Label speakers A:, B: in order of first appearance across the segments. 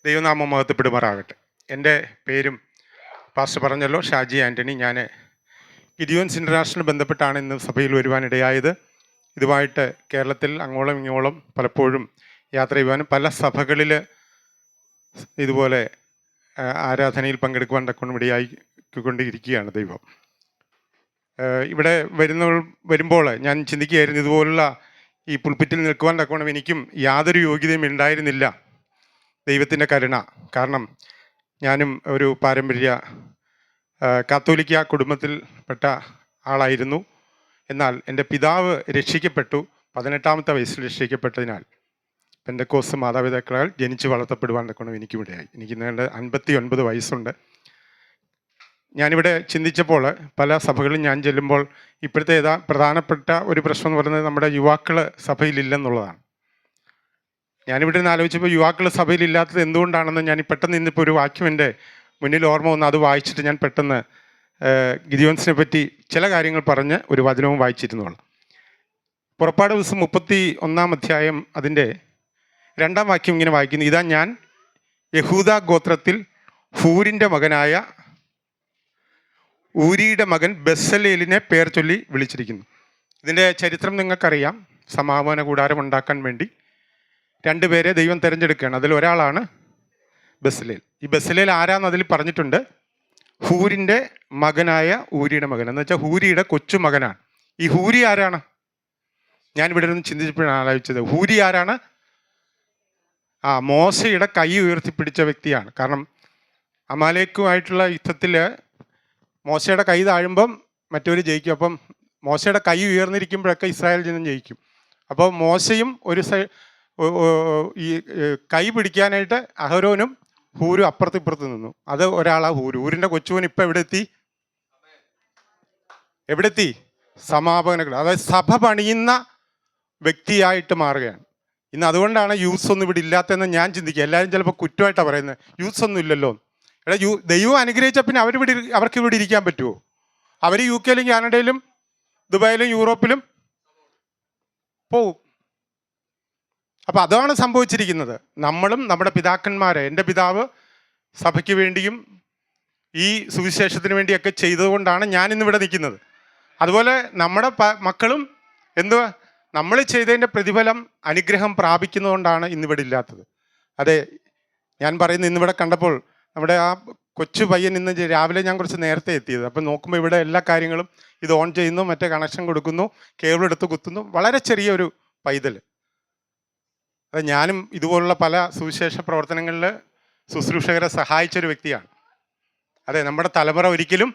A: ദൈവനാമം മഹത്വപ്പെടുമാറാകട്ടെ. എൻ്റെ പേരും പാസ്റ്റർ പറഞ്ഞല്ലോ, ഷാജി ആൻ്റണി. ഞാൻ ഗിഡിയോൻസ് ഇൻ്റർനാഷണൽ ബന്ധപ്പെട്ടാണ് ഇന്ന് സഭയിൽ വരുവാനിടയായത്. ഇതുമായിട്ട് കേരളത്തിൽ അങ്ങോളം ഇങ്ങോളം പലപ്പോഴും യാത്ര ചെയ്യുവാനും പല സഭകളിൽ ഇതുപോലെ ആരാധനയിൽ പങ്കെടുക്കുവാൻ തക്കൊണ്ട് ഇടയായിക്കൊണ്ടിരിക്കുകയാണ് ദൈവം. ഇവിടെ വരുമ്പോൾ ഞാൻ ചിന്തിക്കുകയായിരുന്നു, ഇതുപോലുള്ള ഈ പുൽപ്പിറ്റിൽ നിൽക്കുവാൻ തക്കോണം എനിക്കും യാതൊരു യോഗ്യതയും ഉണ്ടായിരുന്നില്ല. ദൈവത്തിൻ്റെ കരുണ. കാരണം ഞാനും ഒരു പാരമ്പര്യ കാത്തോലിക്ക കുടുംബത്തിൽപ്പെട്ട ആളായിരുന്നു. എന്നാൽ എൻ്റെ പിതാവ് രക്ഷിക്കപ്പെട്ടു. 18-ാമത്തെ വയസ്സിൽ രക്ഷിക്കപ്പെട്ടതിനാൽ പെന്തക്കോസ്ത് മാതാപിതാക്കളാൽ ജനിച്ച് വളർത്തപ്പെടുവാൻ തക്കണം എനിക്കും ഇടയായി. എനിക്ക് 59 വയസ്സുണ്ട്. ഞാനിവിടെ ചിന്തിച്ചപ്പോൾ പല സഭകളിലും ഞാൻ ചെല്ലുമ്പോൾ ഇപ്പോഴത്തെ പ്രധാനപ്പെട്ട ഒരു പ്രശ്നം എന്ന് പറയുന്നത് നമ്മുടെ യുവാക്കൾ സഭയിലില്ലെന്നുള്ളതാണ്. ഞാനിവിടെ നിന്ന് ആലോചിച്ചപ്പോൾ യുവാക്കൾ സഭയിലില്ലാത്തത് എന്തുകൊണ്ടാണെന്ന് ഞാൻ പെട്ടെന്ന് ഇന്നിപ്പോൾ ഒരു വാക്യം എൻ്റെ മുന്നിൽ ഓർമ്മ വന്ന് അത് വായിച്ചിട്ട് ഞാൻ പെട്ടെന്ന് ഗിഡിയോൻസിനെ പറ്റി ചില കാര്യങ്ങൾ പറഞ്ഞ് ഒരു വചനവും വായിച്ചിരുന്നുള്ളൂ. പുറപ്പാട് ദിവസം 31-ാം അധ്യായം അതിൻ്റെ 2-ാം വാക്യം ഇങ്ങനെ വായിക്കുന്നു: ഇതാ ഞാൻ യഹൂദാ ഗോത്രത്തിൽ ഹൂരിൻ്റെ മകനായ ഊരിയുടെ മകൻ ബെസലേലിനെ പേർ ചൊല്ലി വിളിച്ചിരിക്കുന്നു. ഇതിൻ്റെ ചരിത്രം നിങ്ങൾക്കറിയാം. സമാപന കൂടാരം ഉണ്ടാക്കാൻ വേണ്ടി 2 പേരെ ദൈവം തിരഞ്ഞെടുക്കുകയാണ്. അതിൽ ഒരാളാണ് ബെസലേൽ. ഈ ബെസലേൽ ആരാന്ന് അതിൽ പറഞ്ഞിട്ടുണ്ട്. ഹൂരിൻ്റെ മകനായ ഊരിയുടെ മകൻ എന്ന് വെച്ചാൽ ഹൂരിയുടെ കൊച്ചു മകനാണ്. ഈ ഹൂരി ആരാണ്? ഞാൻ ഇവിടെ നിന്ന് ചിന്തിച്ചപ്പോഴാണ് ആലോചിച്ചത്. ഹൂരി ആരാണ്? മോശയുടെ കൈ ഉയർത്തിപ്പിടിച്ച വ്യക്തിയാണ്. കാരണം അമാലേക്കുമായിട്ടുള്ള യുദ്ധത്തിൽ മോശയുടെ കൈ താഴുമ്പം മറ്റൊരു ജയിക്കും. അപ്പം മോശയുടെ കൈ ഉയർന്നിരിക്കുമ്പോഴൊക്കെ ഇസ്രായേൽ ജനം ജയിക്കും. അപ്പോൾ മോശയും ഒരു ഈ കൈ പിടിക്കാനായിട്ട് അഹരോനും ഹൂരും അപ്പുറത്ത് നിന്നു. അത് ഒരാളാണ് ഹൂര്. ഹൂരിൻ്റെ കൊച്ചുവൻ ഇപ്പം എവിടെ എത്തി? സമാപകനകൾ, അതായത് സഭ പണിയുന്ന വ്യക്തിയായിട്ട് മാറുകയാണ് ഇന്ന്. അതുകൊണ്ടാണ് യൂത്ത്സ് ഒന്നും ഇവിടെ ഇല്ലാത്തതെന്ന് ഞാൻ ചിന്തിക്കുക. എല്ലാവരും ചിലപ്പോൾ കുറ്റമായിട്ടാണ് പറയുന്നത്, യൂത്ത്സ് ഒന്നും ഇല്ലല്ലോ. എടാ, ദൈവം അനുഗ്രഹിച്ച പിന്നെ അവർക്ക് ഇവിടെ ഇരിക്കാൻ പറ്റുമോ? അവർ UK യിലും കാനഡയിലും ദുബായിലും യൂറോപ്പിലും പോവും. അപ്പം അതാണ് സംഭവിച്ചിരിക്കുന്നത്. നമ്മളും നമ്മുടെ പിതാക്കന്മാരെ, എൻ്റെ പിതാവ് സഭയ്ക്ക് വേണ്ടിയും ഈ സുവിശേഷത്തിന് വേണ്ടിയൊക്കെ ചെയ്തതുകൊണ്ടാണ് ഞാനിന്നിവിടെ നിൽക്കുന്നത്. അതുപോലെ നമ്മുടെ മക്കളും എന്തുവാ നമ്മൾ ചെയ്തതിൻ്റെ പ്രതിഫലം അനുഗ്രഹം പ്രാപിക്കുന്നതുകൊണ്ടാണ് ഇന്നിവിടെ ഇല്ലാത്തത്. അതെ, ഞാൻ പറയുന്നത്, ഇന്നിവിടെ കണ്ടപ്പോൾ നമ്മുടെ ആ കൊച്ചു പയ്യൻ ഇന്ന് രാവിലെ ഞാൻ കുറച്ച് നേരത്തെ എത്തിയത്. അപ്പം നോക്കുമ്പോൾ ഇവിടെ എല്ലാ കാര്യങ്ങളും ഇത് ഓൺ ചെയ്യുന്നു, മറ്റേ കണക്ഷൻ കൊടുക്കുന്നു, കേബിൾ എടുത്ത് കുത്തുന്നു. വളരെ ചെറിയൊരു പൈതൽ. അത് ഞാനും ഇതുപോലുള്ള പല സുവിശേഷ പ്രവർത്തനങ്ങളിൽ ശുശ്രൂഷകരെ സഹായിച്ചൊരു വ്യക്തിയാണ്. അതെ, നമ്മുടെ തലമുറ ഒരിക്കലും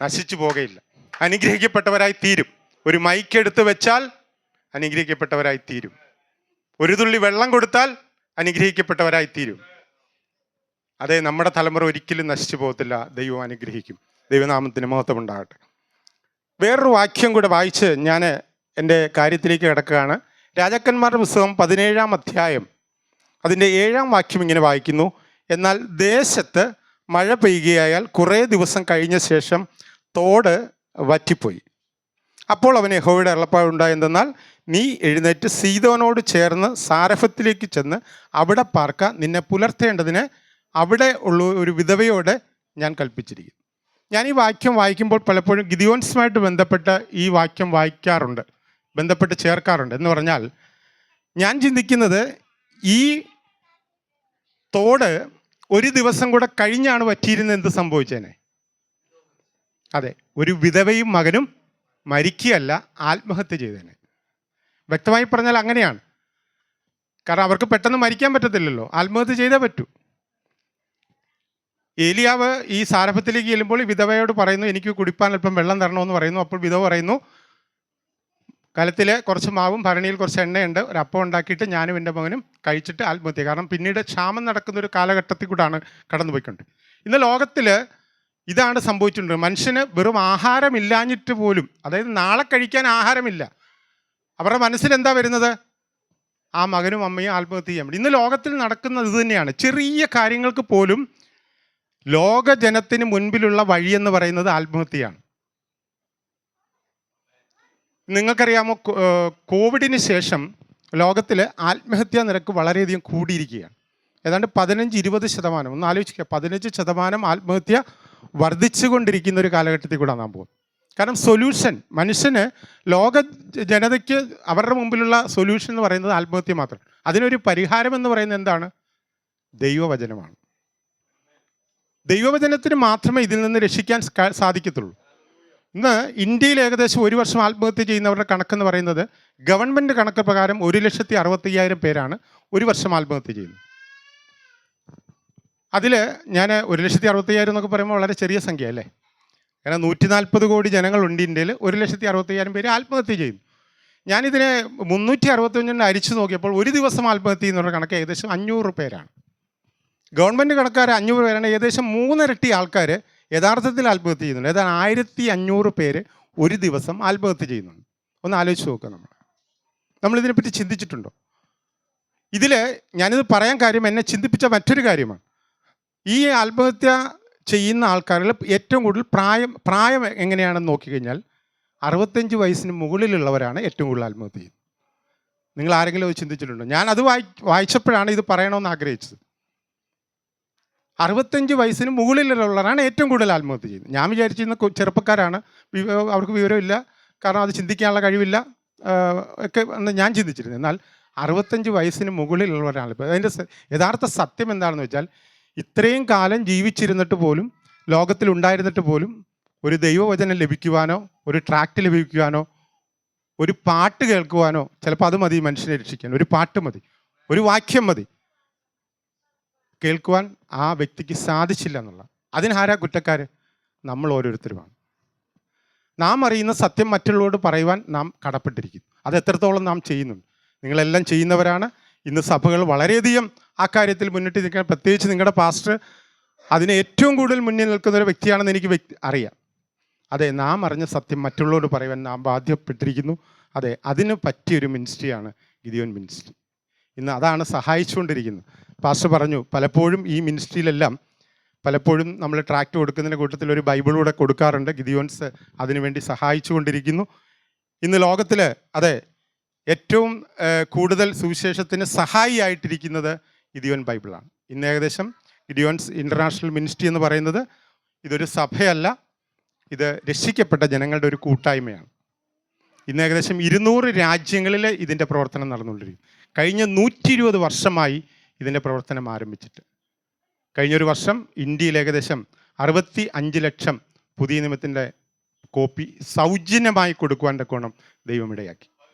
A: നശിച്ചു പോകുകയില്ല, അനുഗ്രഹിക്കപ്പെട്ടവരായി തീരും. ഒരു മൈക്ക് എടുത്ത് വെച്ചാൽ അനുഗ്രഹിക്കപ്പെട്ടവരായി തീരും. ഒരു തുള്ളി വെള്ളം കൊടുത്താൽ അനുഗ്രഹിക്കപ്പെട്ടവരായി തീരും. അതെ, നമ്മുടെ തലമുറ ഒരിക്കലും നശിച്ചു പോകത്തില്ല. ദൈവം അനുഗ്രഹിക്കും. ദൈവനാമത്തിന് മഹത്വം ഉണ്ടാകട്ടെ. വേറൊരു വാക്യം കൂടെ വായിച്ച് ഞാൻ എൻ്റെ കാര്യത്തിലേക്ക് കിടക്കുകയാണ്. രാജാക്കന്മാരുടെ പുസ്തകം 17-ാം അധ്യായം അതിൻ്റെ 7-ാം വാക്യം ഇങ്ങനെ വായിക്കുന്നു: എന്നാൽ ദേശത്ത് മഴ പെയ്യുകയാൽ കുറേ ദിവസം കഴിഞ്ഞ ശേഷം തോട് വറ്റിപ്പോയി. അപ്പോൾ അവന് യഹോവയുടെ അരുളപ്പാടുണ്ടായെന്തെന്നാൽ, നീ എഴുന്നേറ്റ് സീദോനോട് ചേർന്ന് സാരഫത്തിലേക്ക് ചെന്ന് അവിടെ പാർക്ക. നിന്നെ പുലർത്തേണ്ടതിന് അവിടെ ഉള്ള ഒരു വിധവയോട് ഞാൻ കൽപ്പിച്ചിരിക്കുന്നു. ഞാൻ ഈ വാക്യം വായിക്കുമ്പോൾ പലപ്പോഴും ഗിഡിയോൻസുമായിട്ട് ബന്ധപ്പെട്ട് ഈ വാക്യം വായിക്കാറുണ്ട്, ബന്ധപ്പെട്ട് ചേർക്കാറുണ്ട്. എന്ന് പറഞ്ഞാൽ ഞാൻ ചിന്തിക്കുന്നത്, ഈ തോട് ഒരു ദിവസം കൂടെ കഴിഞ്ഞാണ് വറ്റിയിരുന്നത്, എന്ത് സംഭവിച്ചേനെ? അതെ, ഒരു വിധവയും മകനും മരിക്കുകയല്ല, ആത്മഹത്യ ചെയ്തേനെ. വ്യക്തമായി പറഞ്ഞാൽ അങ്ങനെയാണ്. കാരണം അവർക്ക് പെട്ടെന്ന് മരിക്കാൻ പറ്റത്തില്ലല്ലോ, ആത്മഹത്യ ചെയ്തേ പറ്റൂ. ഏലിയാവ് ഈ സാരഫത്തിലേക്ക് ചെല്ലുമ്പോൾ ഈ വിധവയോട് പറയുന്നു, എനിക്ക് കുടിപ്പാൻ അല്പം വെള്ളം തരണമെന്ന് പറയുന്നു. അപ്പോൾ വിധവ പറയുന്നു, കലത്തിൽ കുറച്ച് മാവും ഭരണിയിൽ കുറച്ച് എണ്ണയുണ്ട്, ഒരു അപ്പം ഉണ്ടാക്കിയിട്ട് ഞാനും എൻ്റെ മകനും കഴിച്ചിട്ട് ആത്മഹത്യ. കാരണം പിന്നീട് ക്ഷാമം നടക്കുന്ന ഒരു കാലഘട്ടത്തിൽ കൂടാണ് കടന്നു പോയിക്കൊണ്ട്. ഇന്ന് ലോകത്തിൽ ഇതാണ് സംഭവിച്ചിട്ടുണ്ട്. മനുഷ്യന് വെറും ആഹാരമില്ലാഞ്ഞിട്ട് പോലും, അതായത് നാളെ കഴിക്കാൻ ആഹാരമില്ല, അവരുടെ മനസ്സിൽ എന്താ വരുന്നത്? ആ മകനും അമ്മയും ആത്മഹത്യ ചെയ്യാൻ വേണ്ടി. ഇന്ന് ലോകത്തിൽ നടക്കുന്നത് ഇത് തന്നെയാണ്. ചെറിയ കാര്യങ്ങൾക്ക് പോലും ലോകജനത്തിന് മുൻപിലുള്ള വഴിയെന്ന് പറയുന്നത് ആത്മഹത്യയാണ്. നിങ്ങൾക്കറിയാമോ, കോവിഡിന് ശേഷം ലോകത്തിൽ ആത്മഹത്യാ നിരക്ക് വളരെയധികം കൂടിയിരിക്കുകയാണ്. ഏതാണ്ട് 15-20%. ഒന്ന് ആലോചിക്കുക, 15% ആത്മഹത്യ വർദ്ധിച്ചുകൊണ്ടിരിക്കുന്ന ഒരു കാലഘട്ടത്തിൽ കൂടെ നാം പോകും. കാരണം സൊല്യൂഷൻ, മനുഷ്യന്, ലോക ജനതയ്ക്ക് അവരുടെ മുമ്പിലുള്ള സൊല്യൂഷൻ എന്ന് പറയുന്നത് ആത്മഹത്യ മാത്രം. അതിനൊരു പരിഹാരം എന്ന് പറയുന്നത് എന്താണ്? ദൈവവചനമാണ്. ദൈവവചനത്തിന് മാത്രമേ ഇതിൽ നിന്ന് രക്ഷിക്കാൻ സാധിക്കത്തുള്ളൂ. ഇന്ന് ഇന്ത്യയിൽ ഏകദേശം 1 വർഷം ആത്മഹത്യ ചെയ്യുന്നവരുടെ കണക്കെന്ന് പറയുന്നത്, ഗവൺമെൻറ് കണക്ക് പ്രകാരം 1,65,000 പേരാണ് 1 വർഷം ആത്മഹത്യ ചെയ്യുന്നത്. അതിൽ ഞാൻ 1,65,000 എന്നൊക്കെ പറയുമ്പോൾ വളരെ ചെറിയ സംഖ്യ അല്ലേ? കാരണം 140 കോടി ജനങ്ങളുണ്ട് ഇന്ത്യയിൽ. 1,65,000 പേര് ആത്മഹത്യ ചെയ്യുന്നു. ഞാനിതിനെ 365 അരിച്ചു നോക്കിയപ്പോൾ ഒരു ദിവസം ആത്മഹത്യ ചെയ്യുന്നവരുടെ കണക്ക് ഏകദേശം 500 പേരാണ്. ഗവൺമെൻറ് കണക്കാർ 500 പേരാണ്. ഏകദേശം 3 ഇരട്ടി ആൾക്കാർ യഥാർത്ഥത്തിൽ ആത്മഹത്യ ചെയ്യുന്നുണ്ട്. ഏതാണ്ട് 1,500 പേര് ഒരു ദിവസം ആത്മഹത്യ ചെയ്യുന്നുണ്ട്. ഒന്ന് ആലോചിച്ച് നോക്കുക. നമ്മളിതിനെപ്പറ്റി ചിന്തിച്ചിട്ടുണ്ടോ? ഞാനിത് പറയാൻ കാര്യം എന്നെ ചിന്തിപ്പിച്ച മറ്റൊരു കാര്യമാണ്. ഈ ആത്മഹത്യ ചെയ്യുന്ന ആൾക്കാരിൽ ഏറ്റവും കൂടുതൽ പ്രായം എങ്ങനെയാണെന്ന് നോക്കിക്കഴിഞ്ഞാൽ 65 വയസ്സിന് മുകളിലുള്ളവരാണ് ഏറ്റവും കൂടുതൽ ആത്മഹത്യ ചെയ്യുന്നത്. നിങ്ങൾ ആരെങ്കിലും അത് ചിന്തിച്ചിട്ടുണ്ടോ? ഞാനത് വായിച്ചപ്പോഴാണ് ഇത് പറയണമെന്ന് ആഗ്രഹിച്ചത്. 65 വയസ്സിന് മുകളിലുള്ളവരാണ് ഏറ്റവും കൂടുതൽ ആത്മഹത്യ ചെയ്യുന്നത്. ഞാൻ വിചാരിച്ചിരുന്ന ചെറുപ്പക്കാരാണ്, അവർക്ക് വിവരമില്ല, കാരണം അത് ചിന്തിക്കാനുള്ള കഴിവില്ല ഒക്കെ എന്ന് ഞാൻ ചിന്തിച്ചിരുന്നു. എന്നാൽ 65 വയസ്സിന് മുകളിലുള്ളവരാണ്. അതിൻ്റെ യഥാർത്ഥ സത്യം എന്താണെന്ന് വെച്ചാൽ, ഇത്രയും കാലം ജീവിച്ചിരുന്നിട്ട് പോലും, ലോകത്തിലുണ്ടായിരുന്നിട്ട് പോലും ഒരു ദൈവവചനം ലഭിക്കുവാനോ, ഒരു ട്രാക്റ്റ് ലഭിക്കുവാനോ, ഒരു പാട്ട് കേൾക്കുവാനോ, ചിലപ്പോൾ അത് മതി മനുഷ്യനെ രക്ഷിക്കാൻ. ഒരു പാട്ട് മതി, ഒരു വാക്യം മതി കേൾക്കുവാൻ ആ വ്യക്തിക്ക് സാധിച്ചില്ല എന്നുള്ള. അതിനാരാ കുറ്റക്കാർ? നമ്മൾ ഓരോരുത്തരുമാണ്. നാം അറിയുന്ന സത്യം മറ്റുള്ളവരോട് പറയുവാൻ നാം കടപ്പെട്ടിരിക്കുന്നു. അത് എത്രത്തോളം നാം ചെയ്യുന്നുണ്ട്? നിങ്ങളെല്ലാം ചെയ്യുന്നവരാണ്. ഇന്ന് സഭകൾ വളരെയധികം ആ കാര്യത്തിൽ മുന്നിട്ട് നിൽക്കാൻ, പ്രത്യേകിച്ച് നിങ്ങളുടെ പാസ്റ്റർ അതിന് ഏറ്റവും കൂടുതൽ മുന്നിൽ നിൽക്കുന്ന ഒരു വ്യക്തിയാണെന്ന് എനിക്ക് അറിയാം. അതെ, നാം അറിഞ്ഞ സത്യം മറ്റുള്ളവരോട് പറയുവാൻ നാം ബാധ്യപ്പെട്ടിരിക്കുന്നു. അതെ, അതിന് പറ്റിയൊരു മിനിസ്ട്രിയാണ് ഗിദിയോൻ മിനിസ്ട്രി. ഇന്ന് അതാണ് സഹായിച്ചുകൊണ്ടിരിക്കുന്നത്. പാസ്റ്റർ പറഞ്ഞു, പലപ്പോഴും ഈ മിനിസ്ട്രിയിലെല്ലാം പലപ്പോഴും നമ്മൾ ട്രാക്റ്റ് കൊടുക്കുന്നതിൻ്റെ കൂട്ടത്തിൽ ഒരു ബൈബിളൂടെ കൊടുക്കാറുണ്ട്. ഗിദിയോൻസ് അതിനുവേണ്ടി സഹായിച്ചു കൊണ്ടിരിക്കുന്നു. ഇന്ന് ലോകത്തിൽ അതെ ഏറ്റവും കൂടുതൽ സുവിശേഷത്തിന് സഹായിയായിട്ടിരിക്കുന്നത് ഗിദിയോൻ ബൈബിളാണ്. ഇന്ന് ഏകദേശം ഗിദിയോൻസ് ഇൻ്റർനാഷണൽ മിനിസ്ട്രി എന്ന് പറയുന്നത് ഇതൊരു സഭയല്ല, ഇത് രക്ഷിക്കപ്പെട്ട ജനങ്ങളുടെ ഒരു കൂട്ടായ്മയാണ്. ഇന്ന് ഏകദേശം 200 രാജ്യങ്ങളിൽ ഇതിൻ്റെ പ്രവർത്തനം നടന്നുകൊണ്ടിരിക്കും. കഴിഞ്ഞ 120 വർഷമായി ഇതിൻ്റെ പ്രവർത്തനം ആരംഭിച്ചിട്ട്. കഴിഞ്ഞൊരു വർഷം ഇന്ത്യയിൽ ഏകദേശം 65 ലക്ഷം പുതിയ നിയമത്തിൻ്റെ കോപ്പി സൗജന്യമായി കൊടുക്കുവാൻ തക്കോണം ദൈവമിടയാക്കി.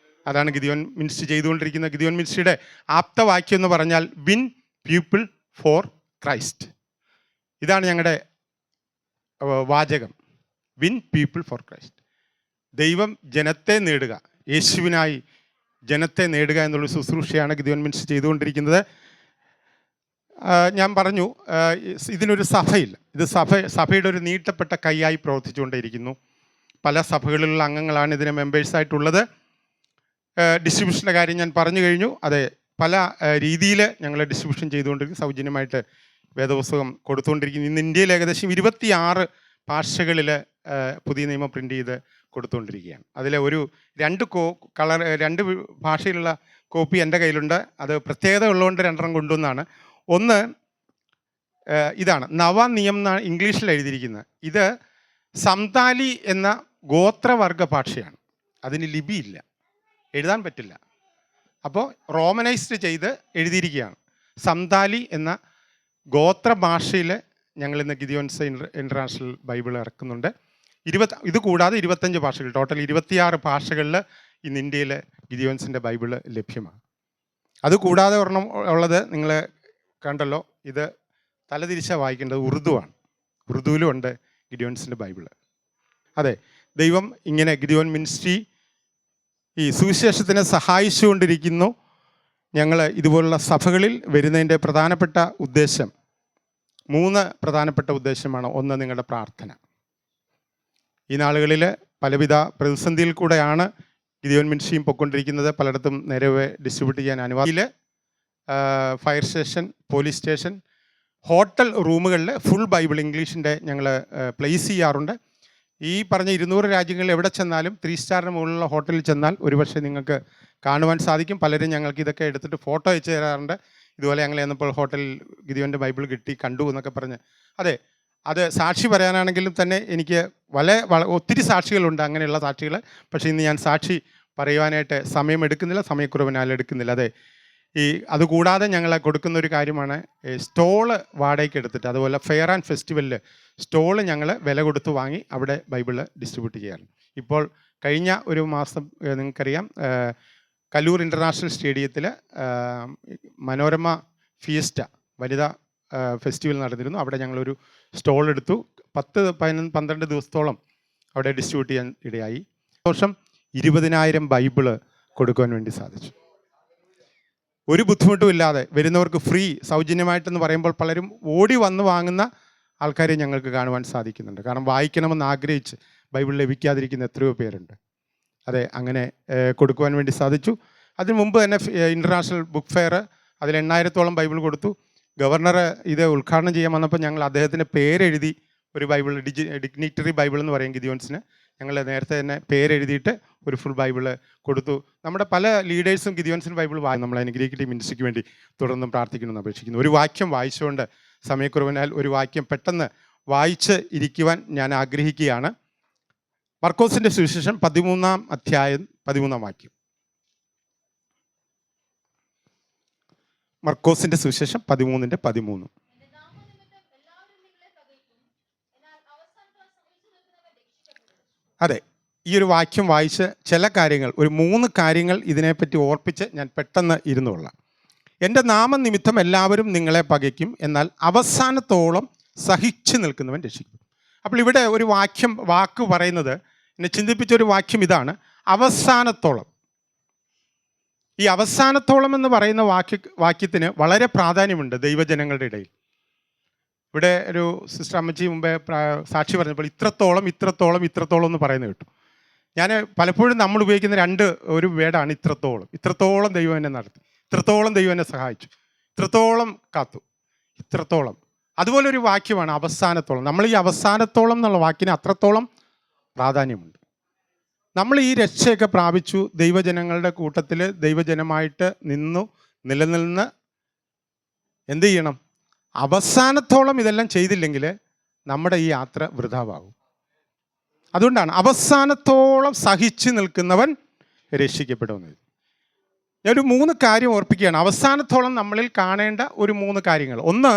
A: അതാണ് ഗിദിയോൻ മിനിസ്ട്രി ചെയ്തുകൊണ്ടിരിക്കുന്നത്. ഗിദിയോൻ മിനിസ്ട്രിയുടെ ആപ്തവാക്യം എന്ന് പറഞ്ഞാൽ വിൻ പീപ്പിൾ ഫോർ ക്രൈസ്റ്റ്. ഇതാണ് ഞങ്ങളുടെ വാചകം, വിൻ പീപ്പിൾ ഫോർ ക്രൈസ്റ്റ്. ദൈവം ജനത്തെ നേടുക, യേശുവിനായി ജനത്തെ നേടുക എന്നുള്ള ശുശ്രൂഷയാണ് ഗിദിയോൻ മിനിസ്ട്രി ചെയ്തുകൊണ്ടിരിക്കുന്നത്. ഞാൻ പറഞ്ഞു, ഇതിനൊരു സഭയില്ല. ഇത് സഭയുടെ ഒരു നീട്ടപ്പെട്ട കൈയായി പ്രവർത്തിച്ചുകൊണ്ടേയിരിക്കുന്നു. പല സഭകളിലുള്ള അംഗങ്ങളാണ് ഇതിന് മെമ്പേഴ്സായിട്ടുള്ളത്. ഡിസ്ട്രിബ്യൂഷൻ്റെ കാര്യം ഞാൻ പറഞ്ഞു കഴിഞ്ഞു. അതെ, പല രീതിയിൽ ഞങ്ങൾ ഡിസ്ട്രിബ്യൂഷൻ ചെയ്തുകൊണ്ടിരിക്കും. സൗജന്യമായിട്ട് വേദപുസ്തകം കൊടുത്തുകൊണ്ടിരിക്കുന്നു. ഇന്ന് ഇന്ത്യയിൽ ഏകദേശം 26 ഭാഷകളിൽ പുതിയ നിയമം പ്രിൻ്റ് ചെയ്ത് കൊടുത്തുകൊണ്ടിരിക്കുകയാണ്. അതിൽ ഒരു 2 ഭാഷയിലുള്ള കോപ്പി എൻ്റെ കയ്യിലുണ്ട്. അത് പ്രത്യേകത ഉള്ളതുകൊണ്ട് 2 കൊണ്ടുവന്നാണ്. ഒന്ന് ഇതാണ്, നവ നിയം എന്നാണ് ഇംഗ്ലീഷിൽ എഴുതിയിരിക്കുന്നത്. ഇത് സംതാലി എന്ന ഗോത്രവർഗ ഭാഷയാണ്. അതിന് ലിപിയില്ല, എഴുതാൻ പറ്റില്ല. അപ്പോൾ റോമനൈസ്ഡ് ചെയ്ത് എഴുതിയിരിക്കുകയാണ്. സംതാലി എന്ന ഗോത്ര ഭാഷയിൽ ഞങ്ങളിന്ന് ഗിദിയോൻസ് ഇൻ്റർനാഷണൽ ബൈബിൾ ഇറക്കുന്നുണ്ട്. ഇത് കൂടാതെ 25 ഭാഷകൾ, ടോട്ടൽ 26 ഭാഷകളിൽ ഇന്ന് ഇന്ത്യയിൽ ഗിദിയോൻസിൻ്റെ ബൈബിൾ ലഭ്യമാണ്. അതുകൂടാതെ ഒരെണ്ണം ഉള്ളത് നിങ്ങൾ കണ്ടല്ലോ, ഇത് തലതിരിച്ചാൽ വായിക്കേണ്ടത് ഉറുദുവാണ്. ഉറുദുവിലും ഉണ്ട് ഗിദിയോൻസിൻ്റെ ബൈബിള്. അതെ, ദൈവം ഇങ്ങനെ ഗിദിയോൻ മിനിസ്ട്രി ഈ സുവിശേഷത്തിനെ സഹായിച്ചുകൊണ്ടിരിക്കുന്നു. ഞങ്ങൾ ഇതുപോലുള്ള സഭകളിൽ വരുന്നതിൻ്റെ പ്രധാനപ്പെട്ട ഉദ്ദേശം 3 പ്രധാനപ്പെട്ട ഉദ്ദേശമാണ്. ഒന്ന്, നിങ്ങളുടെ പ്രാർത്ഥന. ഈ നാളുകളിൽ പലവിധ പ്രതിസന്ധിയിൽ കൂടെയാണ് ഗിദിയോൻ മിനിസ്ട്രിയും പൊയ്ക്കൊണ്ടിരിക്കുന്നത്. പലയിടത്തും നേരെ ഡിസ്ട്രിബ്യൂട്ട് ചെയ്യാൻ അനുവാദം. Fire station, police station, hotel റൂമുകളിൽ ഫുൾ ബൈബിൾ ഇംഗ്ലീഷിൻ്റെ ഞങ്ങൾ പ്ലേസ് ചെയ്യാറുണ്ട്. ഈ പറഞ്ഞ 200 രാജ്യങ്ങളിൽ എവിടെ ചെന്നാലും 3 സ്റ്റാറിന് മുകളിലുള്ള ഹോട്ടലിൽ ചെന്നാൽ ഒരുപക്ഷെ നിങ്ങൾക്ക് കാണുവാൻ സാധിക്കും. പലരും ഞങ്ങൾക്ക് ഇതൊക്കെ എടുത്തിട്ട് ഫോട്ടോ അയച്ചു തരാറുണ്ട്. ഇതുപോലെ ഞങ്ങൾ ചെന്നപ്പോൾ ഹോട്ടലിൽ ഗിദിയോൻ്റെ ബൈബിൾ കിട്ടി കണ്ടു എന്നൊക്കെ പറഞ്ഞ്. അതെ, അത് സാക്ഷി പറയാനാണെങ്കിലും തന്നെ എനിക്ക് ഒത്തിരി സാക്ഷികളുണ്ട്, അങ്ങനെയുള്ള സാക്ഷികൾ. പക്ഷേ ഇന്ന് ഞാൻ സാക്ഷി പറയുവാനായിട്ട് സമയമെടുക്കുന്നില്ല, സമയക്കുറവിനാൽ എടുക്കുന്നില്ല. അതെ, അതുകൂടാതെ ഞങ്ങൾ കൊടുക്കുന്ന ഒരു കാര്യമാണ് സ്റ്റോള് വാടകയ്ക്ക് എടുത്തിട്ട്, അതുപോലെ ഫെയർ ആൻഡ് ഫെസ്റ്റിവലിൽ സ്റ്റോള് ഞങ്ങൾ വില കൊടുത്ത് വാങ്ങി അവിടെ ബൈബിള് ഡിസ്ട്രിബ്യൂട്ട് ചെയ്യാറുണ്ട്. ഇപ്പോൾ കഴിഞ്ഞ ഒരു മാസം നിങ്ങൾക്കറിയാം, കല്ലൂർ ഇൻ്റർനാഷണൽ സ്റ്റേഡിയത്തിൽ മനോരമ ഫിയസ്റ്റ വനിതാ ഫെസ്റ്റിവൽ നടന്നിരുന്നു. അവിടെ ഞങ്ങളൊരു സ്റ്റോൾ എടുത്തു. 10-12 ദിവസത്തോളം അവിടെ ഡിസ്ട്രിബ്യൂട്ട് ചെയ്യാൻ ഇടയായി. വർഷം 20,000 ബൈബിള് കൊടുക്കുവാൻ വേണ്ടി സാധിച്ചു. ഒരു ബുദ്ധിമുട്ടും ഇല്ലാതെ വരുന്നവർക്ക് ഫ്രീ, സൗജന്യമായിട്ടെന്ന് പറയുമ്പോൾ പലരും ഓടി വന്ന് വാങ്ങുന്ന ആൾക്കാരെ ഞങ്ങൾക്ക് കാണുവാൻ സാധിക്കുന്നുണ്ട്. കാരണം വായിക്കണമെന്ന് ആഗ്രഹിച്ച് ബൈബിൾ ലഭിക്കാതിരിക്കുന്ന എത്രയോ പേരുണ്ട്. അതെ, അങ്ങനെ കൊടുക്കുവാൻ വേണ്ടി സാധിച്ചു. അതിന് മുമ്പ് തന്നെ ഇൻ്റർനാഷണൽ ബുക്ക് ഫെയർ, അതിൽ 8,000-ഓളം ബൈബിൾ കൊടുത്തു. ഗവർണർ ഇത് ഉദ്ഘാടനം ചെയ്യാൻ വന്നപ്പോൾ ഞങ്ങൾ അദ്ദേഹത്തിൻ്റെ പേരെഴുതി ഒരു ബൈബിൾ, ഡിഗ്നിറ്ററി ബൈബിൾ എന്ന് പറയും ഗിദിയോൺസിന്, ഞങ്ങൾ നേരത്തെ തന്നെ പേരെഴുതിയിട്ട് ഒരു ഫുൾ ബൈബിള് കൊടുത്തു. നമ്മുടെ പല ലീഡേഴ്സും ഗിദിയോൺസിന് ബൈബിൾ നമ്മൾ അനുഗ്രഹിക്കട്ടെ മിനിസ്ട്രിക്ക് വേണ്ടി തുടർന്നും പ്രാർത്ഥിക്കണമെന്ന് അപേക്ഷിക്കുന്നു. ഒരു വാക്യം വായിച്ചുകൊണ്ട്, സമയക്കുറവിനാൽ ഒരു വാക്യം പെട്ടെന്ന് വായിച്ച് ഇരിക്കുവാൻ ഞാൻ ആഗ്രഹിക്കുകയാണ്. മർക്കോസിൻ്റെ സുവിശേഷം 13-ാം അധ്യായം 13-ാം വാക്യം. മർക്കോസിൻ്റെ സുവിശേഷം 13:13. അതെ, ഈ ഒരു വാക്യം വായിച്ച് ചില കാര്യങ്ങൾ, ഒരു 3 കാര്യങ്ങൾ ഇതിനെപ്പറ്റി ഓർപ്പിച്ച് ഞാൻ പെട്ടെന്ന് ഇരുന്നുകൊള്ളാം. എൻ്റെ നാമനിമിത്തം എല്ലാവരും നിങ്ങളെ പകയ്ക്കും, എന്നാൽ അവസാനത്തോളം സഹിച്ചു നിൽക്കുന്നവൻ രക്ഷിക്കും. അപ്പോൾ ഇവിടെ ഒരു വാക്ക് പറയുന്നത്, എന്നെ ചിന്തിപ്പിച്ചൊരു വാക്യം ഇതാണ്, അവസാനത്തോളം. ഈ അവസാനത്തോളം എന്ന് പറയുന്ന വാക്യത്തിന് വളരെ പ്രാധാന്യമുണ്ട് ദൈവജനങ്ങളുടെ ഇടയിൽ. ഇവിടെ ഒരു സിസ്റ്റർ അമ്മച്ചി മുമ്പേ സാക്ഷി പറഞ്ഞപ്പോൾ ഇത്രത്തോളം ഇത്രത്തോളം ഇത്രത്തോളം എന്ന് പറയുന്നത് കേട്ടു. ഞാൻ പലപ്പോഴും നമ്മൾ ഉപയോഗിക്കുന്ന ഒരു വേർഡാണ് ഇത്രത്തോളം. ഇത്രത്തോളം ദൈവം എന്നെ നടത്തി, ഇത്രത്തോളം ദൈവം എന്നെ സഹായിച്ചു, ഇത്രത്തോളം കാത്തു, ഇത്രത്തോളം. അതുപോലെ ഒരു വാക്യമാണ് അവസാനത്തോളം. നമ്മൾ ഈ അവസാനത്തോളം എന്നുള്ള വാക്കിന് അത്രത്തോളം പ്രാധാന്യമുണ്ട്. നമ്മൾ ഈ രക്ഷയൊക്കെ പ്രാപിച്ചു, ദൈവജനങ്ങളുടെ കൂട്ടത്തിൽ ദൈവജനമായിട്ട് നിലനിന്ന് എന്ത് ചെയ്യണം? അവസാനത്തോളം ഇതെല്ലാം ചെയ്തില്ലെങ്കിൽ നമ്മുടെ ഈ യാത്ര വൃഥാവാകും. അതുകൊണ്ടാണ് അവസാനത്തോളം സഹിച്ചു നിൽക്കുന്നവൻ രക്ഷിക്കപ്പെടുന്നത്. ഞാനൊരു 3 കാര്യം ഓർപ്പിക്കുകയാണ്. അവസാനത്തോളം നമ്മളിൽ കാണേണ്ട ഒരു 3 കാര്യങ്ങൾ. ഒന്ന്,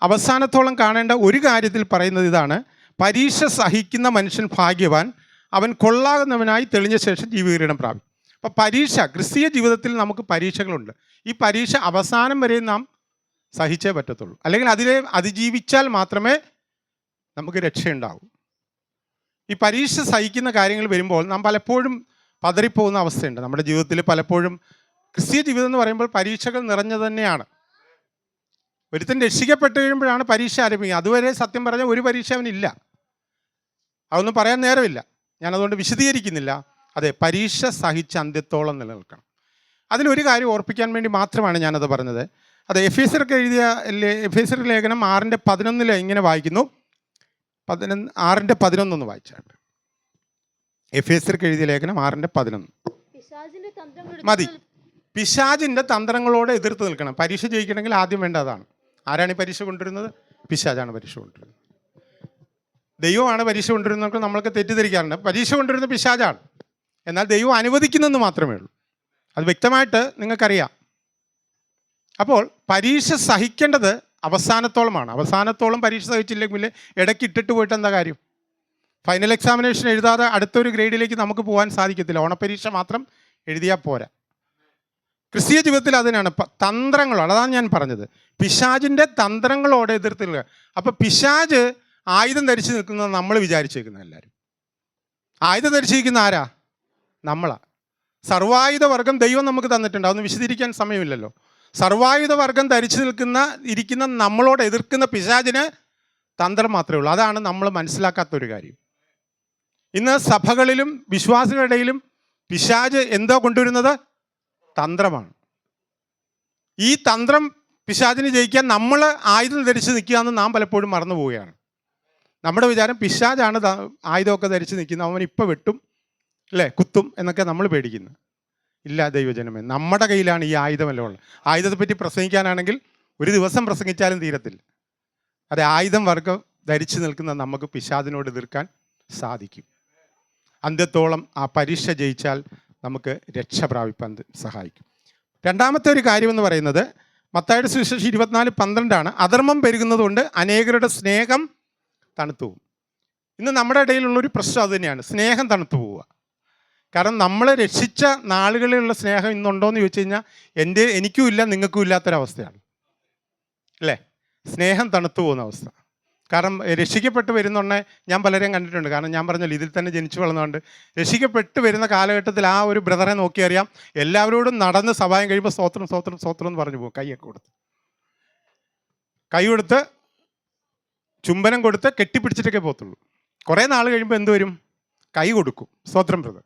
A: അവസാനത്തോളം കാണേണ്ട ഒരു കാര്യത്തിൽ പറയുന്നത് ഇതാണ്, പരീക്ഷ സഹിക്കുന്ന മനുഷ്യൻ ഭാഗ്യവാൻ, അവൻ കൊള്ളാകുന്നവനായി തെളിഞ്ഞ ശേഷം ജീവകിരീടം പ്രാപിക്കും. അപ്പം പരീക്ഷ, ക്രിസ്തീയ ജീവിതത്തിൽ നമുക്ക് പരീക്ഷകളുണ്ട്. ഈ പരീക്ഷ അവസാനം വരെ നാം സഹിച്ചേ പറ്റത്തുള്ളൂ. അല്ലെങ്കിൽ അതിനെ അതിജീവിച്ചാൽ മാത്രമേ നമുക്ക് രക്ഷയുണ്ടാവൂ. ഈ പരീക്ഷ സഹിക്കുന്ന കാര്യങ്ങൾ വരുമ്പോൾ നാം പലപ്പോഴും പതറിപ്പോകുന്ന അവസ്ഥയുണ്ട് നമ്മുടെ ജീവിതത്തിൽ. പലപ്പോഴും ക്രിസ്തീയ ജീവിതം എന്ന് പറയുമ്പോൾ പരീക്ഷകൾ നിറഞ്ഞു തന്നെയാണ്. ഒരുത്തൻ രക്ഷിക്കപ്പെട്ട് കഴിയുമ്പോഴാണ് പരീക്ഷ ആരംഭിക്കുക. അതുവരെ സത്യം പറഞ്ഞാൽ ഒരു പരീക്ഷ അവനില്ല. അതൊന്നും പറയാൻ നേരമില്ല, ഞാനതുകൊണ്ട് വിശദീകരിക്കുന്നില്ല. അതെ, പരീക്ഷ സഹിച്ച് അന്ത്യത്തോളം നിലനിൽക്കണം. അതിലൊരു കാര്യം ഓർപ്പിക്കാൻ വേണ്ടി മാത്രമാണ് ഞാനത് പറഞ്ഞത്. അതെ, എഫേസ്യർ ലേഖനം 6:11 ഇങ്ങനെ വായിക്കുന്നു. 6:11 വായിച്ചാട്ട്. എഫേസ്യർക്ക് എഴുതിയ ലേഖനം 6:11 മതി. പിശാചിൻ്റെ തന്ത്രങ്ങളോട് എതിർത്ത് നിൽക്കണം. പരീക്ഷ ജയിക്കണമെങ്കിൽ ആദ്യം വേണ്ട അതാണ്. ആരാണ് ഈ പരീക്ഷ കൊണ്ടുവരുന്നത്? പിശാചാണ് പരീക്ഷ കൊണ്ടുവരുന്നത്. ദൈവമാണ് പരീക്ഷ കൊണ്ടുവരുന്നതൊക്കെ നമ്മൾക്ക് തെറ്റിദ്ധരിക്കാറുണ്ട്. പരീക്ഷ കൊണ്ടുവരുന്ന പിശാചാണ്. എന്നാൽ ദൈവം അനുവദിക്കുന്നെന്ന് മാത്രമേ ഉള്ളൂ. അത് വ്യക്തമായിട്ട് നിങ്ങൾക്കറിയാം. അപ്പോൾ പരീക്ഷ സഹിക്കേണ്ടത് അവസാനത്തോളമാണ്. അവസാനത്തോളം പരീക്ഷ സഹിച്ചില്ലെങ്കിൽ ഇടയ്ക്ക് ഇട്ടിട്ട് പോയിട്ട് എന്താ കാര്യം? ഫൈനൽ എക്സാമിനേഷൻ എഴുതാതെ അടുത്തൊരു ഗ്രേഡിലേക്ക് നമുക്ക് പോകാൻ സാധിക്കത്തില്ല. ഓണപ്പരീക്ഷ മാത്രം എഴുതിയാൽ പോരാ. ക്രിസ്തീയ ജീവിതത്തിൽ അതിനാണ് തന്ത്രങ്ങളോട്, അതാണ് ഞാൻ പറഞ്ഞത്, പിശാചിൻ്റെ തന്ത്രങ്ങളോട് എതിർത്ത് നിൽക്കുക. അപ്പോൾ പിശാച് ആയുധം ധരിച്ച് നിൽക്കുന്നത് നമ്മൾ വിചാരിച്ചേക്കുന്ന എല്ലാവരും. ആയുധം ധരിച്ചിരിക്കുന്ന ആരാ? നമ്മളാ. സർവായുധ വർഗം ദൈവം നമുക്ക് തന്നിട്ടുണ്ട്. അതൊന്നും വിശദീകരിക്കാൻ സമയമില്ലല്ലോ. സർവായുധ വർഗം ധരിച്ചു ഇരിക്കുന്ന നമ്മളോട് എതിർക്കുന്ന പിശാചിന് തന്ത്രം മാത്രമേ ഉള്ളൂ. അതാണ് നമ്മൾ മനസ്സിലാക്കാത്തൊരു കാര്യം. ഇന്ന് സഭകളിലും വിശ്വാസികളുടെ ഇടയിലും പിശാച് എന്തോ കൊണ്ടുവരുന്നത്? തന്ത്രമാണ്. ഈ തന്ത്രം പിശാചിന് ജയിക്കാൻ നമ്മൾ ആയുധം ധരിച്ച് നിൽക്കുക എന്ന് നാം പലപ്പോഴും മറന്നു പോവുകയാണ്. നമ്മുടെ വിചാരം പിശാചാണ് ആയുധമൊക്കെ ധരിച്ച് നിൽക്കുന്നത്, അവൻ ഇപ്പം വെട്ടും അല്ലേ, കുത്തും എന്നൊക്കെ നമ്മൾ പേടിക്കുന്നു. ഇല്ല ദൈവജനമേ, നമ്മുടെ കയ്യിലാണ് ഈ ആയുധമല്ല ഉള്ളത്. ആയുധത്തെ പറ്റി പ്രസംഗിക്കാനാണെങ്കിൽ ഒരു ദിവസം പ്രസംഗിച്ചാലും തീരത്തില്ല. അത് ആയുധം വർഗം ധരിച്ചു നിൽക്കുന്ന നമുക്ക് പിശാചിനോട് എതിർക്കാൻ സാധിക്കും. അന്ത്യത്തോളം ആ പരീക്ഷ ജയിച്ചാൽ നമുക്ക് രക്ഷ പ്രാപിപ്പാൻ സഹായിക്കും. രണ്ടാമത്തെ ഒരു കാര്യമെന്ന് പറയുന്നത് മത്തായിയുടെ സുവിശേഷം 24:12 അധർമ്മം പെരുകുന്നതുകൊണ്ട് അനേകരുടെ സ്നേഹം തണുത്തു പോകും. ഇന്ന് നമ്മുടെ ഇടയിലുള്ളൊരു പ്രശ്നം അത് തന്നെയാണ്, സ്നേഹം തണുത്തു പോവുക. കാരണം നമ്മളെ രക്ഷിച്ച നാളുകളിലുള്ള സ്നേഹം ഇന്നുണ്ടോ എന്ന് ചോദിച്ചു കഴിഞ്ഞാൽ എനിക്കും ഇല്ല, നിങ്ങൾക്കും ഇല്ലാത്തൊരവസ്ഥയാണ് അല്ലേ? സ്നേഹം തണുത്തു പോകുന്ന അവസ്ഥ. കാരണം രക്ഷിക്കപ്പെട്ട് വരുന്നുണ്ടെ ഞാൻ പലരെയും കണ്ടിട്ടുണ്ട്. കാരണം ഞാൻ പറഞ്ഞല്ലോ, ഇതിൽ തന്നെ ജനിച്ചു വളർന്നുകൊണ്ട് രക്ഷിക്കപ്പെട്ട് വരുന്ന കാലഘട്ടത്തിൽ ആ ഒരു ബ്രദറെ നോക്കിയറിയാം, എല്ലാവരോടും നടന്ന് സഭായം കഴിയുമ്പോൾ സ്തോത്രം സ്തോത്രം സ്തോത്രം എന്ന് പറഞ്ഞു പോകും. കൈ കൊടുത്ത് ചുംബനം കൊടുത്ത് കെട്ടിപ്പിടിച്ചിട്ടൊക്കെ പോകത്തുള്ളൂ. കുറേ നാൾ കഴിയുമ്പോൾ എന്ത് വരും? കൈ കൊടുക്കും, സ്തോത്രം ബ്രദർ.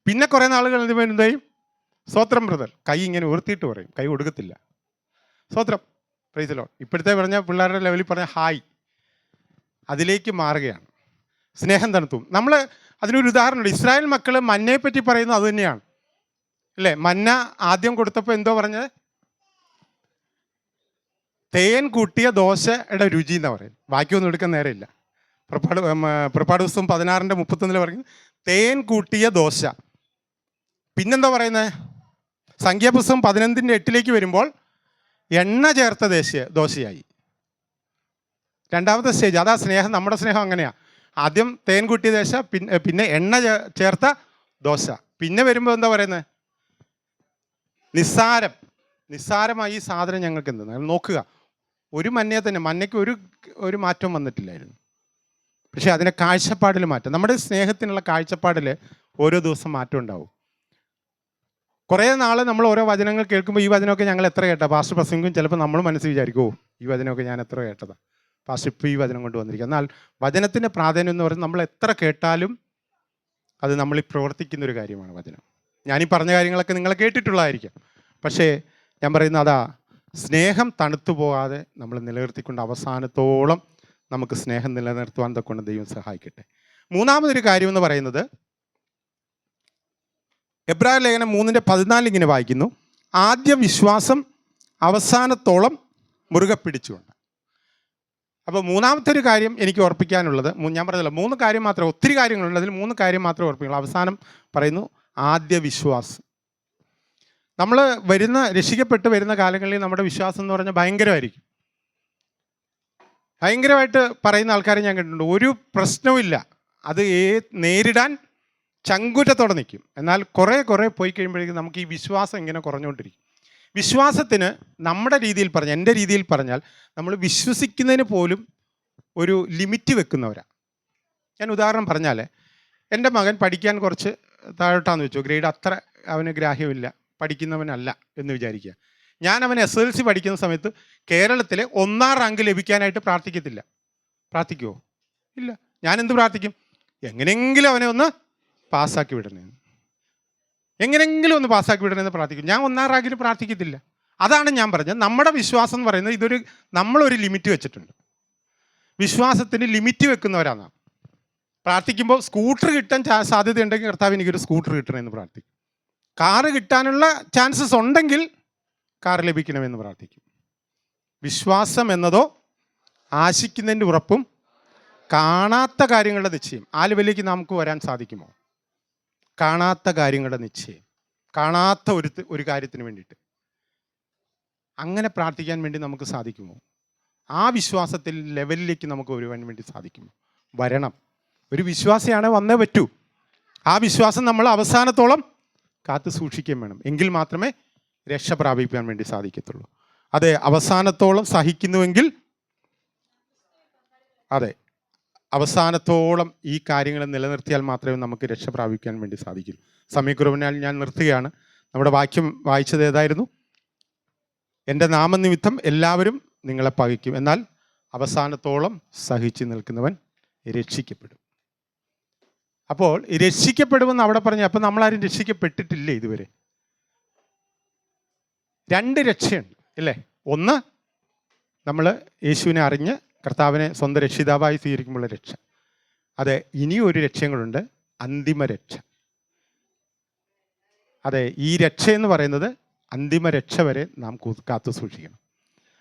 A: പിന്നെ കുറേ നാൾ കഴിയുമ്പോൾ എന്തായും? സ്തോത്രം ബ്രദർ. കൈ ഇങ്ങനെ ഉയർത്തിയിട്ട് പറയും, കൈ കൊടുക്കത്തില്ല. സ്തോത്രം, പ്രൈസ് ദി ലോർഡ്. ഇപ്പോഴത്തെ പറഞ്ഞ പിള്ളേരുടെ ലെവലിൽ പറഞ്ഞ ഹായ്, അതിലേക്ക് മാറുകയാണ്. സ്നേഹം തണുത്തും. നമ്മൾ അതിനൊരു ഉദാഹരണമുണ്ട്. ഇസ്രായേൽ മക്കൾ മന്നയെ പറ്റി പറയുന്നത് അത് തന്നെയാണ് അല്ലേ? മന്ന ആദ്യം കൊടുത്തപ്പോൾ എന്തോ പറഞ്ഞത്? തേൻ കൂട്ടിയ ദോശയുടെ രുചി എന്നാ പറയുന്നത്. ബാക്കിയൊന്നും എടുക്കാൻ നേരമില്ല. പുറപ്പാട് ദിവസം 16:31 പറയുന്നത് തേൻ കൂട്ടിയ ദോശ. പിന്നെന്താ പറയുന്നത്? സംഖ്യാപുസ്തകം 15:8 വരുമ്പോൾ എണ്ണ ചേർത്ത ദോശയായി. രണ്ടാമത്തെ സ്റ്റേജ് അതാ സ്നേഹം. നമ്മുടെ സ്നേഹം അങ്ങനെയാണ്. ആദ്യം തേൻ കൂട്ടിയ ദോശ, പിന്നെ എണ്ണ ചേർത്ത ദോശ. പിന്നെ വരുമ്പോൾ എന്താ പറയുന്നത്? നിസ്സാരമായി ഈ സാധനം ഞങ്ങൾക്ക് എന്തെന്ന് നോക്കുക. ഒരു മന്നയെ തന്നെ, മന്നയ്ക്ക് ഒരു മാറ്റം വന്നിട്ടില്ലായിരുന്നു. പക്ഷേ അതിൻ്റെ കാഴ്ചപ്പാടിൽ മാറ്റം. നമ്മുടെ സ്നേഹത്തിനുള്ള കാഴ്ചപ്പാടിൽ ഓരോ ദിവസം മാറ്റം ഉണ്ടാവും. കുറേ നാൾ നമ്മൾ ഓരോ വചനങ്ങൾ കേൾക്കുമ്പോൾ ഈ വചനമൊക്കെ ഞങ്ങൾ എത്ര കേട്ടാ പാസ്റ്റർ പ്രസംഗിക്കും. ചിലപ്പോൾ നമ്മൾ മനസ്സിൽ വിചാരിക്കും, ഈ വചനമൊക്കെ ഞാൻ എത്ര കേട്ടതാണ്, പാസ്റ്റർ ഇപ്പോൾ ഈ വചനം കൊണ്ട് വന്നിരിക്കുക. എന്നാൽ വചനത്തിൻ്റെ പ്രാധാന്യം എന്ന് പറയുന്നത് നമ്മൾ എത്ര കേട്ടാലും അത് നമ്മൾ പ്രവർത്തിക്കുന്നൊരു കാര്യമാണ് വചനം. ഞാനീ പറഞ്ഞ കാര്യങ്ങളൊക്കെ നിങ്ങൾ കേട്ടിട്ടുള്ളതായിരിക്കും. പക്ഷേ ഞാൻ പറയുന്നത് അതാ, സ്നേഹം തണുത്തു പോകാതെ നമ്മൾ നിലനിർത്തിക്കൊണ്ട് അവസാനത്തോളം നമുക്ക് സ്നേഹം നിലനിർത്തുവാൻ കൊണ്ട് ദൈവം സഹായിക്കട്ടെ. മൂന്നാമതൊരു കാര്യം എന്ന് പറയുന്നത് എബ്രായർ ലേഖനം 3:14 ഇങ്ങനെ വായിക്കുന്നു: ആദ്യ വിശ്വാസം അവസാനത്തോളം മുറുകെ പിടിച്ചുകൊണ്ട്. അപ്പോൾ മൂന്നാമത്തെ ഒരു കാര്യം എനിക്ക് ഓർപ്പിക്കാനുള്ളത്, ഞാൻ പറഞ്ഞല്ലോ 3 കാര്യം മാത്രമേ, ഒത്തിരി കാര്യങ്ങളുണ്ട്, അതിൽ 3 കാര്യം മാത്രമേ ഓർപ്പിക്കുള്ളൂ. അവസാനം പറയുന്നു ആദ്യ വിശ്വാസം. നമ്മൾ രക്ഷിക്കപ്പെട്ട് വരുന്ന കാലങ്ങളിൽ നമ്മുടെ വിശ്വാസം എന്ന് പറഞ്ഞാൽ ഭയങ്കരമായിട്ട് പറയുന്ന ആൾക്കാരെ ഞാൻ കണ്ടിട്ടുണ്ട്. ഒരു പ്രശ്നവുമില്ല, അത് നേരിടാൻ ചങ്കുറ്റത്തോടെ നിൽക്കും. എന്നാൽ കുറേ പോയി കഴിയുമ്പോഴേക്കും നമുക്ക് ഈ വിശ്വാസം ഇങ്ങനെ കുറഞ്ഞുകൊണ്ടിരിക്കും. വിശ്വാസത്തിന് നമ്മുടെ രീതിയിൽ പറഞ്ഞാൽ, എൻ്റെ രീതിയിൽ പറഞ്ഞാൽ, നമ്മൾ വിശ്വസിക്കുന്നതിന് പോലും ഒരു ലിമിറ്റ് വെക്കുന്നവരാണ്. ഞാൻ ഉദാഹരണം പറഞ്ഞാൽ, എൻ്റെ മകൻ പഠിക്കാൻ കുറച്ച് താഴോട്ടാന്ന് വെച്ചു, ഗ്രേഡ് അത്ര അവന് ഗ്രാഹ്യമില്ല, പഠിക്കുന്നവനല്ല എന്ന് വിചാരിക്കുക. ഞാൻ അവൻ SSLC പഠിക്കുന്ന സമയത്ത് കേരളത്തിലെ 1ാം റാങ്ക് ലഭിക്കാനായിട്ട് പ്രാർത്ഥിക്കുമോ? ഇല്ല. ഞാൻ എന്ത് പ്രാർത്ഥിക്കും? എങ്ങനെയെങ്കിലും അവനെ ഒന്ന് പാസ്സാക്കി വിടണമെന്ന്, എങ്ങനെയെങ്കിലും ഒന്ന് പാസ്സാക്കി വിടണമെന്ന് പ്രാർത്ഥിക്കും. ഞാൻ 1ാം റാങ്കിന് പ്രാർത്ഥിക്കത്തില്ല. അതാണ് ഞാൻ പറഞ്ഞത്, നമ്മുടെ വിശ്വാസം എന്ന് പറയുന്നത് നമ്മളൊരു ലിമിറ്റ് വെച്ചിട്ടുണ്ട്. വിശ്വാസത്തിന് ലിമിറ്റ് വെക്കുന്നവരാണ്. പ്രാർത്ഥിക്കുമ്പോൾ സ്കൂട്ടർ കിട്ടാൻ സാധ്യതയുണ്ടെങ്കിൽ കർത്താവ് എനിക്കൊരു സ്കൂട്ടർ കിട്ടണമെന്ന് പ്രാർത്ഥിക്കും. കാറ് കിട്ടാനുള്ള ചാൻസസ് ഉണ്ടെങ്കിൽ കാർ ലഭിക്കണമെന്ന് പ്രാർത്ഥിക്കും. വിശ്വാസം എന്നതോ ആശിക്കുന്നതിൻ്റെ ഉറപ്പും കാണാത്ത കാര്യങ്ങളുടെ നിശ്ചയം. ആ ലെവലിലേക്ക് നമുക്ക് വരാൻ സാധിക്കുമോ? കാണാത്ത കാര്യങ്ങളുടെ നിശ്ചയം, കാണാത്ത ഒരു കാര്യത്തിന് വേണ്ടിയിട്ട് അങ്ങനെ പ്രാർത്ഥിക്കാൻ വേണ്ടി നമുക്ക് സാധിക്കുമോ? ആ വിശ്വാസത്തിൽ ലെവലിലേക്ക് നമുക്ക് വരുവാൻ വേണ്ടി സാധിക്കുമോ? വരണം. ഒരു വിശ്വാസിയാണ് വന്നേ പറ്റൂ. ആ വിശ്വാസം നമ്മൾ അവസാനത്തോളം കാത്തു സൂക്ഷിക്കുകയും വേണം. എങ്കിൽ മാത്രമേ രക്ഷ പ്രാപിക്കാൻ വേണ്ടി സാധിക്കത്തുള്ളൂ. അതെ, അവസാനത്തോളം സഹിക്കുന്നുവെങ്കിൽ, അതെ, അവസാനത്തോളം ഈ കാര്യങ്ങൾ നിലനിർത്തിയാൽ മാത്രമേ നമുക്ക് രക്ഷ പ്രാപിക്കാൻ വേണ്ടി സാധിക്കൂ. സമയക്കുറവിനാൽ ഞാൻ നിർത്തുകയാണ്. നമ്മുടെ വാക്യം വായിച്ചത് ഏതായിരുന്നു? എൻ്റെ നാമനിമിത്തം എല്ലാവരും നിങ്ങളെ പകയ്ക്കും, എന്നാൽ അവസാനത്തോളം സഹിച്ചു നിൽക്കുന്നവൻ രക്ഷിക്കപ്പെടും. അപ്പോൾ രക്ഷിക്കപ്പെടുമെന്ന് അവിടെ പറഞ്ഞു. അപ്പോൾ നമ്മളാരും രക്ഷിക്കപ്പെട്ടിട്ടില്ലേ ഇതുവരെ? 2 രക്ഷയുണ്ട് അല്ലേ? ഒന്ന്, നമ്മൾ യേശുവിനെ അറിഞ്ഞ് കർത്താവിനെ സ്വന്തം രക്ഷിതാവായി സ്വീകരിക്കുമ്പോഴുള്ള രക്ഷ. അതെ, ഇനിയും ഒരു രക്ഷയും കൂടെ ഉണ്ട്, അന്തിമ രക്ഷ. അതെ, ഈ രക്ഷയെന്ന് പറയുന്നത് അന്തിമ രക്ഷ വരെ നാം കാത്തു സൂക്ഷിക്കണം.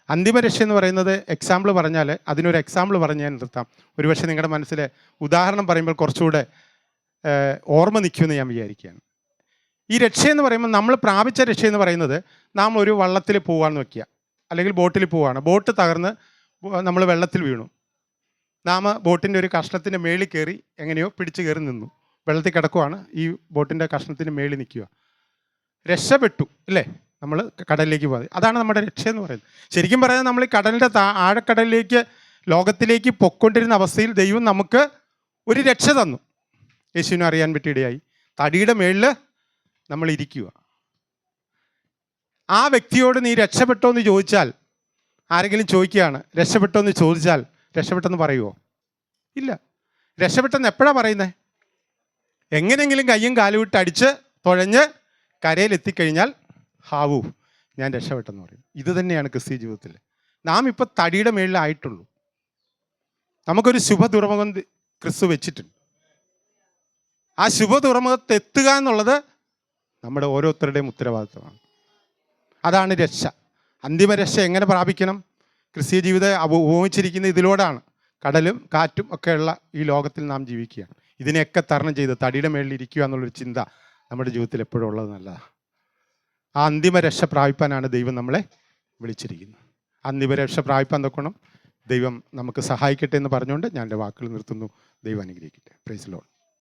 A: അന്തിമ രക്ഷ എന്ന് പറയുന്നത് എക്സാമ്പിൾ പറഞ്ഞാൽ, അതിനൊരു എക്സാമ്പിൾ പറഞ്ഞ് ഞാൻ നിർത്താം. ഒരുപക്ഷെ നിങ്ങളുടെ മനസ്സിൽ ഉദാഹരണം പറയുമ്പോൾ കുറച്ചുകൂടെ ഓർമ്മ നിൽക്കുമെന്ന് ഞാൻ വിചാരിക്കുകയാണ്. ഈ രക്ഷയെന്ന് പറയുമ്പോൾ നമ്മൾ പ്രാപിച്ച രക്ഷയെന്ന് പറയുന്നത്, നാം ഒരു വള്ളത്തിൽ പോവാന്ന് വയ്ക്കുക, അല്ലെങ്കിൽ ബോട്ടിൽ പോവുകയാണ്. ബോട്ട് തകർന്ന് നമ്മൾ വെള്ളത്തിൽ വീണു. നാം ബോട്ടിൻ്റെ ഒരു കഷ്ണത്തിൻ്റെ മേളിൽ കയറി എങ്ങനെയോ പിടിച്ച് കയറി നിന്നു. വെള്ളത്തിൽ കിടക്കുവാണ്, ഈ ബോട്ടിൻ്റെ കഷ്ണത്തിൻ്റെ മേളിൽ നിൽക്കുക. രക്ഷപ്പെട്ടു അല്ലേ? നമ്മൾ കടലിലേക്ക് പോകാതെ, അതാണ് നമ്മുടെ രക്ഷ എന്ന് പറയുന്നത്. ശരിക്കും പറയാൻ നമ്മൾ ഈ കടലിൻ്റെ ആഴക്കടലിലേക്ക്, ലോകത്തിലേക്ക് പൊക്കൊണ്ടിരുന്ന അവസ്ഥയിൽ ദൈവം നമുക്ക് ഒരു രക്ഷ തന്നു. യേശുവിനെ അറിയാൻ പറ്റിയിടയായി. തടിയുടെ മേളിൽ നമ്മൾ ഇരിക്കുക. ആ വ്യക്തിയോട് നീ രക്ഷപ്പെട്ടോ എന്ന് ചോദിച്ചാൽ, ആരെങ്കിലും ചോദിക്കുകയാണ് രക്ഷപ്പെട്ടോ എന്ന് ചോദിച്ചാൽ രക്ഷപ്പെട്ടെന്ന് പറയുമോ? ഇല്ല. രക്ഷപ്പെട്ടെന്ന് എപ്പോഴാണ് പറയുന്നത്? എങ്ങനെയെങ്കിലും കയ്യും കാലും വിട്ട് അടിച്ച് തുഴഞ്ഞ് കരയിലെത്തിക്കഴിഞ്ഞാൽ ഹാവൂ, ഞാൻ രക്ഷപ്പെട്ടെന്ന് പറയും. ഇത് തന്നെയാണ് ക്രിസ്തീയ ജീവിതത്തിൽ. നാം ഇപ്പോൾ തടിയുടെ മേളിലായിട്ടുള്ളൂ. നമുക്കൊരു ശുഭ തുറമുഖം ക്രിസ്തു വെച്ചിട്ടുണ്ട്. ആ ശുഭ തുറമുഖത്ത് എത്തുക എന്നുള്ളത് നമ്മുടെ ഓരോരുത്തരുടെയും ഉത്തരവാദിത്വമാണ്. അതാണ് രക്ഷ. അന്തിമ രക്ഷ എങ്ങനെ പ്രാപിക്കണം? ക്രിസ്തീയ ജീവിതം ഉപമിച്ചിരിക്കുന്ന ഇതിലൂടെയാണ്. കടലും കാറ്റും ഒക്കെയുള്ള ഈ ലോകത്തിൽ നാം ജീവിക്കുകയാണ്. ഇതിനെയൊക്കെ തരണം ചെയ്ത് തടിയുടെ മേളിൽ ഇരിക്കുക എന്നുള്ളൊരു ചിന്ത നമ്മുടെ ജീവിതത്തിൽ എപ്പോഴും ഉള്ളത് നല്ലതാണ്. ആ അന്തിമ രക്ഷ പ്രാപിപ്പാനാണ് ദൈവം നമ്മളെ വിളിച്ചിരിക്കുന്നത്. അന്തിമ രക്ഷ പ്രാപിപ്പാൻ തൊക്കണം ദൈവം നമുക്ക് സഹായിക്കട്ടെ എന്ന് പറഞ്ഞുകൊണ്ട് ഞാൻ എൻ്റെ വാക്കുകൾ നിർത്തുന്നു. ദൈവം അനുഗ്രഹിക്കട്ടെ. Praise the Lord.